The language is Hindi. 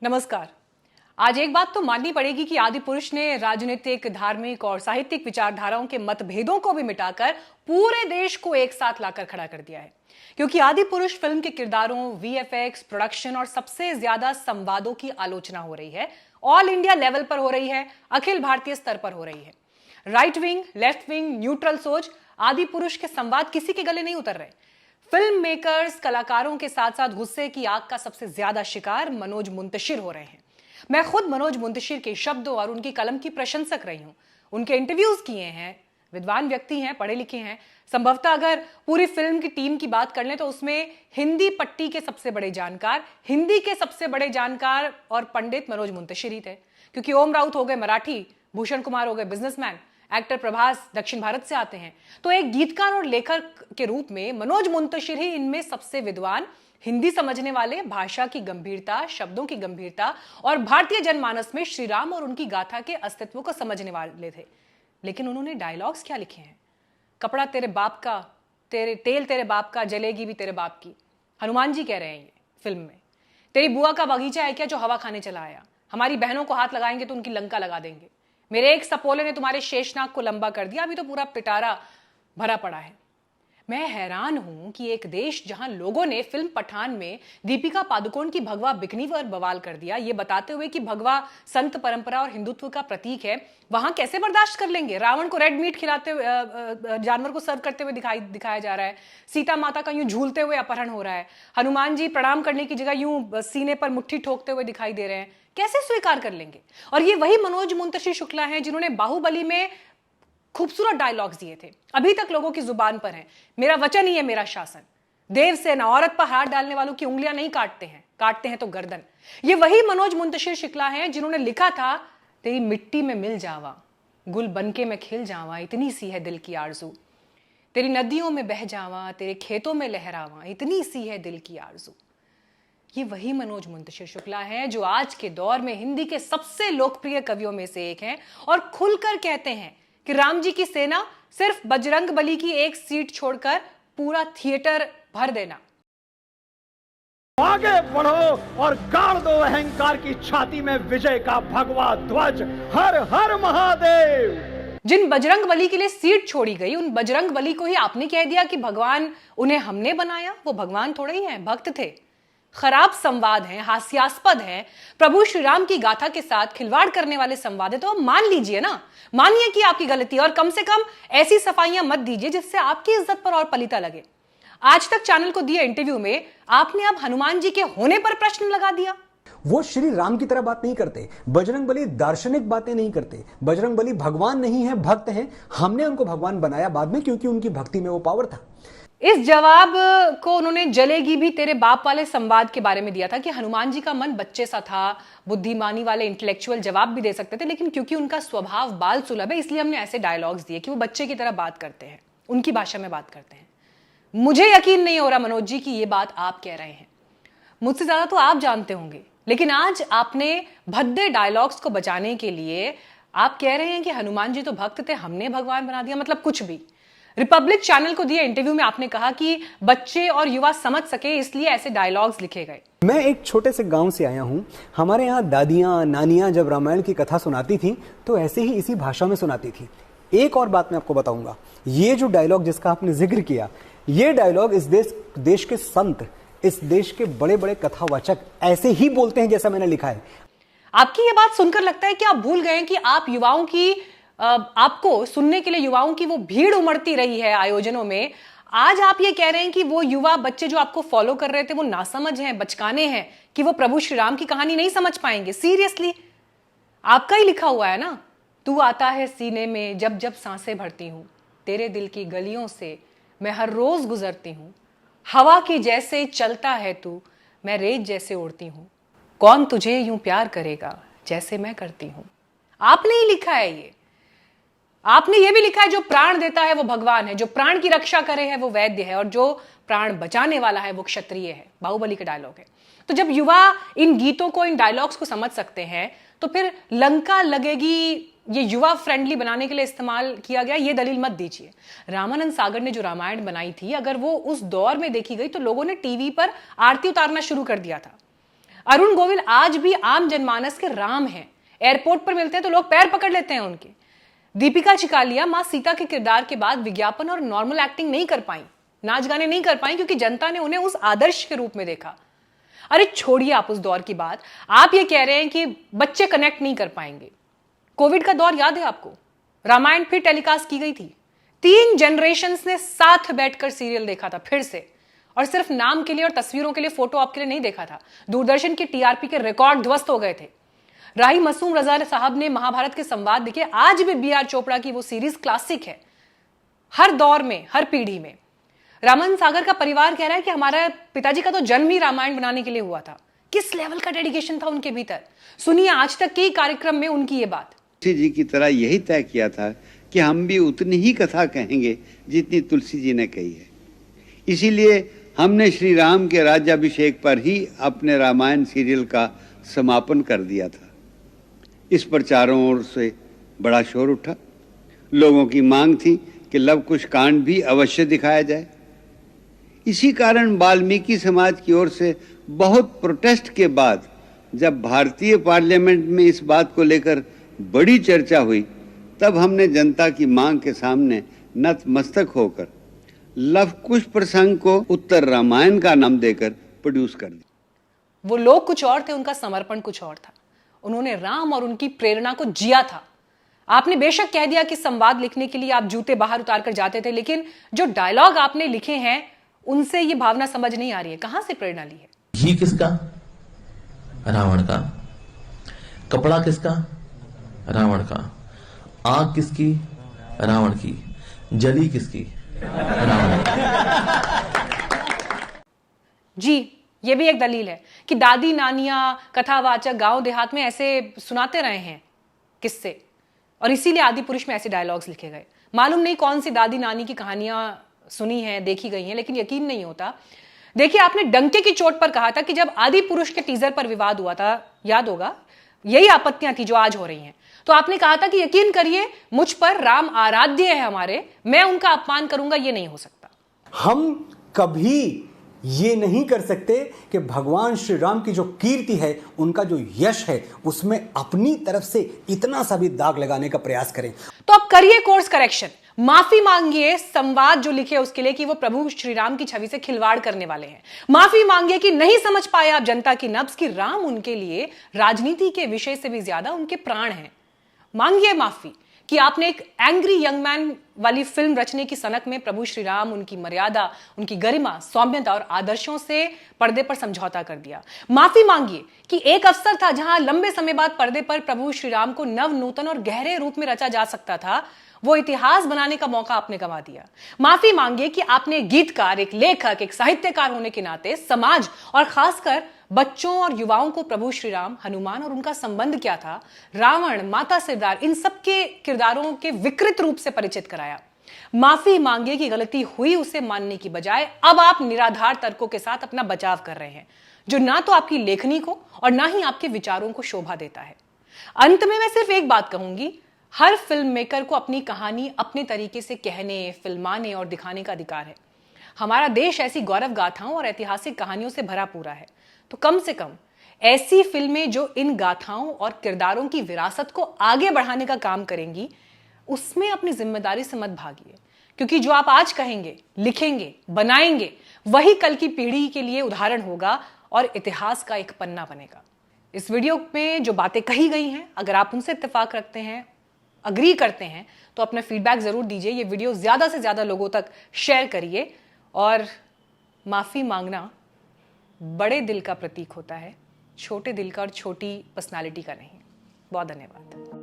नमस्कार। आज एक बात तो माननी पड़ेगी कि आदि पुरुष ने राजनीतिक, धार्मिक और साहित्यिक विचारधाराओं के मतभेदों को भी मिटाकर पूरे देश को एक साथ लाकर खड़ा कर दिया है। क्योंकि आदि पुरुष फिल्म के किरदारों, वीएफएक्स, प्रोडक्शन और सबसे ज्यादा संवादों की आलोचना हो रही है। ऑल इंडिया लेवल पर हो रही है, अखिल भारतीय स्तर पर हो रही है। Right wing, left wing, neutral सोच, आदि पुरुष के संवाद किसी के गले नहीं उतर रहे। फिल्म मेकर्स, कलाकारों के साथ साथ गुस्से की आग का सबसे ज्यादा शिकार मनोज मुंतशिर हो रहे हैं। मैं खुद मनोज मुंतशिर के शब्दों और उनकी कलम की प्रशंसक रही हूं। उनके इंटरव्यूज किए हैं, विद्वान व्यक्ति हैं, पढ़े लिखे हैं। संभवतः अगर पूरी फिल्म की टीम की बात कर लें तो उसमें हिंदी पट्टी के सबसे बड़े जानकार, हिंदी के सबसे बड़े जानकार और पंडित मनोज मुंतशिर ही थे। क्योंकि ओम राउत हो गए मराठी, भूषण कुमार हो गए बिजनेसमैन, एक्टर प्रभास दक्षिण भारत से आते हैं। तो एक गीतकार और लेखक के रूप में मनोज मुंतशिर ही इनमें सबसे विद्वान, हिंदी समझने वाले, भाषा की गंभीरता, शब्दों की गंभीरता और भारतीय जनमानस में श्री राम और उनकी गाथा के अस्तित्व को समझने वाले थे। लेकिन उन्होंने डायलॉग्स क्या लिखे हैं? कपड़ा तेरे बाप का, तेल तेरे बाप का, जलेगी भी तेरे बाप की। हनुमान जी कह रहे हैं ये फिल्म में। तेरी बुआ का बगीचा है क्या जो हवा खाने चला आया? हमारी बहनों को हाथ लगाएंगे तो उनकी लंका लगा देंगे। मेरे एक सपोले ने तुम्हारे शेषनाग को लंबा कर दिया, अभी तो पूरा पिटारा भरा पड़ा है। मैं हैरान हूं कि एक देश जहां लोगों ने फिल्म पठान में दीपिका पादुकोण की भगवा बिकनी पर बवाल कर दिया, ये बताते हुए कि भगवा संत परंपरा और हिंदुत्व का प्रतीक है, वहां कैसे बर्दाश्त कर लेंगे? रावण को रेड मीट खिलाते हुए, जानवर को सर्व करते हुए दिखाया जा रहा है। सीता माता का यूं झूलते हुए अपहरण हो रहा है। हनुमान जी प्रणाम करने की जगह यूं सीने पर मुट्ठी ठोकते हुए दिखाई दे रहे हैं। कैसे स्वीकार कर लेंगे? और ये वही मनोज मुंतशिर शुक्ला हैं जिन्होंने बाहुबली में खूबसूरत डायलॉग्स दिए थे, अभी तक लोगों की जुबान पर हैं। मेरा वचन ही है मेरा शासन। देवसेना औरत पर हाथ डालने वालों की उंगलियां नहीं काटते हैं तो गर्दन। ये वही मनोज मुंतशिर शुक्ला हैं जिन्होंने लिखा था, तेरी मिट्टी में मिल जावा, गुल बनके मैं खिल जावा, इतनी सी है दिल की आरजू। तेरी नदियों में बह जावा, तेरे खेतों में लहरावा, इतनी सी है दिल की आरजू। ये वही मनोज मुंतशिर शुक्ला हैं जो आज के दौर में हिंदी के सबसे लोकप्रिय कवियों में से एक हैं और खुलकर कहते हैं कि राम जी की सेना सिर्फ बजरंग बली की एक सीट छोड़कर पूरा थिएटर भर देना। आगे बढ़ो और गाड़ दो अहंकार की छाती में विजय का भगवा ध्वज। हर हर महादेव। जिन बजरंग बली के लिए सीट छोड़ी गई, उन बजरंग बली को ही आपने कह दिया कि भगवान, उन्हें हमने बनाया। वो भगवान थोड़े ही हैं, भक्त थे। खराब संवाद हैं, हास्यास्पद हैं, प्रभु श्री राम की गाथा के साथ खिलवाड़ करने वाले संवाद है। तो मान लीजिए ना, मानिए कि आपकी गलती, और कम से कम ऐसी सफाइयां मत दीजिए जिससे आपकी इज्जत पर और पलीता लगे। आज तक चैनल को दिए इंटरव्यू में आपने अब हनुमान जी के होने पर प्रश्न लगा दिया। वो श्री राम की तरह बात नहीं करते। बजरंग बली दार्शनिक बातें नहीं करते। बजरंग बली भगवान नहीं है, भक्त हैं। हमने उनको भगवान बनाया बाद में, क्योंकि उनकी भक्ति में वो पावर था। इस जवाब को उन्होंने जलेगी भी तेरे बाप वाले संवाद के बारे में दिया था कि हनुमान जी का मन बच्चे सा था, बुद्धिमानी वाले इंटेलेक्चुअल जवाब भी दे सकते थे, लेकिन क्योंकि उनका स्वभाव बाल सुलभ है इसलिए हमने ऐसे डायलॉग्स दिए कि वो बच्चे की तरह बात करते हैं, उनकी भाषा में बात करते हैं। मुझे यकीन नहीं हो रहा मनोज जी कि ये बात आप कह रहे हैं। मुझसे ज्यादा तो आप जानते होंगे, लेकिन आज आपने भद्दे डायलॉग्स को बचाने के लिए आप कह रहे हैं कि हनुमान जी तो भक्त थे, हमने भगवान बना दिया। मतलब कुछ भी। रिपब्लिक चैनल को दिए इंटरव्यू में आपने कहा कि बच्चे और युवा समझ सके इसलिए ऐसे डायलॉग्स लिखे गए। मैं एक छोटे से गांव से आया हूं। हमारे यहाँ दादियां, नानियां जब रामायण की कथा सुनाती थी तो ऐसे ही इसी भाषा में सुनाती थी। एक और बात मैं आपको बताऊंगा, ये जो डायलॉग जिसका आपने जिक्र किया, ये डायलॉग इस देश के संत, इस देश के बड़े बड़े कथावाचक ऐसे ही बोलते हैं जैसा मैंने लिखा है। आपकी ये बात सुनकर लगता है कि आप भूल गए कि आप युवाओं की, आपको सुनने के लिए युवाओं की वो भीड़ उमड़ती रही है आयोजनों में। आज आप ये कह रहे हैं कि वो युवा बच्चे जो आपको फॉलो कर रहे थे वो नासमझ हैं, बचकाने हैं, कि वो प्रभु श्री राम की कहानी नहीं समझ पाएंगे। सीरियसली? आपका ही लिखा हुआ है ना, तू आता है सीने में जब जब सांसें भरती हूं, तेरे दिल की गलियों से मैं हर रोज गुजरती हूं, हवा की जैसे चलता है तू, मैं रेत जैसे उड़ती हूं, कौन तुझे यूं प्यार करेगा जैसे मैं करती हूं। आपने ही लिखा है ये। आपने ये भी लिखा है जो प्राण देता है वो भगवान है, जो प्राण की रक्षा करे है वो वैद्य है, और जो प्राण बचाने वाला है वो क्षत्रिय है। बाहुबली का डायलॉग है। तो जब युवा इन गीतों को, इन डायलॉग्स को समझ सकते हैं तो फिर लंका लगेगी ये युवा फ्रेंडली बनाने के लिए इस्तेमाल किया गया, ये दलील मत दीजिए। रामानंद सागर ने जो रामायण बनाई थी, अगर वो उस दौर में देखी गई तो लोगों ने टीवी पर आरती उतारना शुरू कर दिया था। अरुण गोविल आज भी आम जनमानस के राम हैं। एयरपोर्ट पर मिलते हैं तो लोग पैर पकड़ लेते हैं उनके। दीपिका चिकालिया मां सीता के किरदार के बाद विज्ञापन और नॉर्मल एक्टिंग नहीं कर पाई, नाच गाने नहीं कर पाई, क्योंकि जनता ने उन्हें उस आदर्श के रूप में देखा। अरे छोड़िए आप उस दौर की बात, आप ये कह रहे हैं कि बच्चे कनेक्ट नहीं कर पाएंगे। कोविड का दौर याद है आपको? रामायण फिर टेलीकास्ट की गई थी। 3 जनरेशंस ने साथ बैठकर सीरियल देखा था फिर से, और सिर्फ नाम के लिए और तस्वीरों के लिए, फोटो आपके लिए नहीं देखा था। दूरदर्शन की टीआरपी के रिकॉर्ड ध्वस्त हो गए थे। राही मासूम रजा साहब ने महाभारत के संवाद देखे। आज भी बीआर चोपड़ा की वो सीरीज क्लासिक है, हर दौर में, हर पीढ़ी में। रामन सागर का परिवार कह रहा है कि हमारा पिताजी का तो जन्म ही रामायण बनाने के लिए हुआ था। किस लेवल का डेडिकेशन था उनके भीतर। सुनिए आज तक के कार्यक्रम में उनकी ये बात। तुलसी जी की तरह यही तय किया था कि हम भी उतनी ही कथा कहेंगे जितनी तुलसी जी ने कही है। इसीलिए हमने श्री राम के राज्याभिषेक पर ही अपने रामायण सीरियल का समापन कर दिया था। इस पर चारों ओर से बड़ा शोर उठा। लोगों की मांग थी कि लव कुश कांड भी अवश्य दिखाया जाए। इसी कारण वाल्मीकि समाज की ओर से बहुत प्रोटेस्ट के बाद जब भारतीय पार्लियामेंट में इस बात को लेकर बड़ी चर्चा हुई, तब हमने जनता की मांग के सामने नतमस्तक होकर लव कुश प्रसंग को उत्तर रामायण का नाम देकर प्रोड्यूस कर दिया। वो लोग कुछ और थे, उनका समर्पण कुछ और था। उन्होंने राम और उनकी प्रेरणा को जिया था। आपने बेशक कह दिया कि संवाद लिखने के लिए आप जूते बाहर उतार कर जाते थे, लेकिन जो डायलॉग आपने लिखे हैं उनसे ये भावना समझ नहीं आ रही है। कहां से प्रेरणा ली है? घी किसका? रावण का। कपड़ा किसका? रावण का। आग किसकी? रावण की। जली किसकी? रावण की। जी, ये भी एक दलील है कि दादी नानियां कथावाचक गांव देहात में ऐसे सुनाते रहे हैं किस्से, और इसीलिए आदि पुरुष में ऐसे डायलॉग्स लिखे गए। मालूम नहीं कौन सी दादी नानी की कहानियां सुनी हैं, देखी गई हैं, लेकिन यकीन नहीं होता। देखिए, आपने डंके की चोट पर कहा था कि जब आदि पुरुष के टीजर पर विवाद हुआ था, याद होगा, यही आपत्तियां थी जो आज हो रही हैं, तो आपने कहा था कि यकीन करिए मुझ पर राम आराध्य है हमारे, मैं उनका अपमान करूंगा, ये नहीं हो सकता। हम कभी ये नहीं कर सकते कि भगवान श्री राम की जो कीर्ति है, उनका जो यश है, उसमें अपनी तरफ से इतना सा भी दाग लगाने का प्रयास करें। तो अब करिए कोर्स करेक्शन, माफी मांगिए संवाद जो लिखे उसके लिए कि वो प्रभु श्री राम की छवि से खिलवाड़ करने वाले हैं। माफी मांगिए कि नहीं समझ पाए आप जनता की नब्ज कि राम उनके लिए राजनीति के विषय से भी ज्यादा उनके प्राण हैं। मांगिए माफी कि आपने एक एंग्री यंग मैन वाली फिल्म रचने की सनक में प्रभु श्री राम, उनकी मर्यादा, उनकी गरिमा, सौम्यता और आदर्शों से पर्दे पर समझौता कर दिया। माफी मांगिए कि एक अवसर था जहां लंबे समय बाद पर्दे पर प्रभु श्री राम को नव नूतन और गहरे रूप में रचा जा सकता था, वो इतिहास बनाने का मौका आपने गंवा दिया। माफी मांगिए कि आपने गीतकार, एक लेखक, एक साहित्यकार होने के नाते समाज और खासकर बच्चों और युवाओं को प्रभु श्री राम, हनुमान और उनका संबंध क्या था, रावण, माता सिरदार, इन सब के किरदारों के विकृत रूप से परिचित कराया। माफी मांगिए कि गलती हुई उसे मानने की बजाय अब आप निराधार तर्कों के साथ अपना बचाव कर रहे हैं, जो ना तो आपकी लेखनी को और ना ही आपके विचारों को शोभा देता है। अंत में मैं सिर्फ एक बात कहूंगी, हर फिल्म मेकर को अपनी कहानी अपने तरीके से कहने, फिल्माने और दिखाने का अधिकार है। हमारा देश ऐसी गौरव गाथाओं और ऐतिहासिक कहानियों से भरा पूरा है, तो कम से कम ऐसी फिल्में जो इन गाथाओं और किरदारों की विरासत को आगे बढ़ाने का काम करेंगी, उसमें अपनी जिम्मेदारी से मत भागिए, क्योंकि जो आप आज कहेंगे, लिखेंगे, बनाएंगे, वही कल की पीढ़ी के लिए उदाहरण होगा और इतिहास का एक पन्ना बनेगा। इस वीडियो में जो बातें कही गई हैं, अगर आप उनसे इत्तेफाक रखते हैं, अग्री करते हैं, तो अपना फीडबैक जरूर दीजिए। ये वीडियो ज्यादा से ज्यादा लोगों तक शेयर करिए। और माफी मांगना बड़े दिल का प्रतीक होता है, छोटे दिल का और छोटी पर्सनालिटी का नहीं। बहुत धन्यवाद।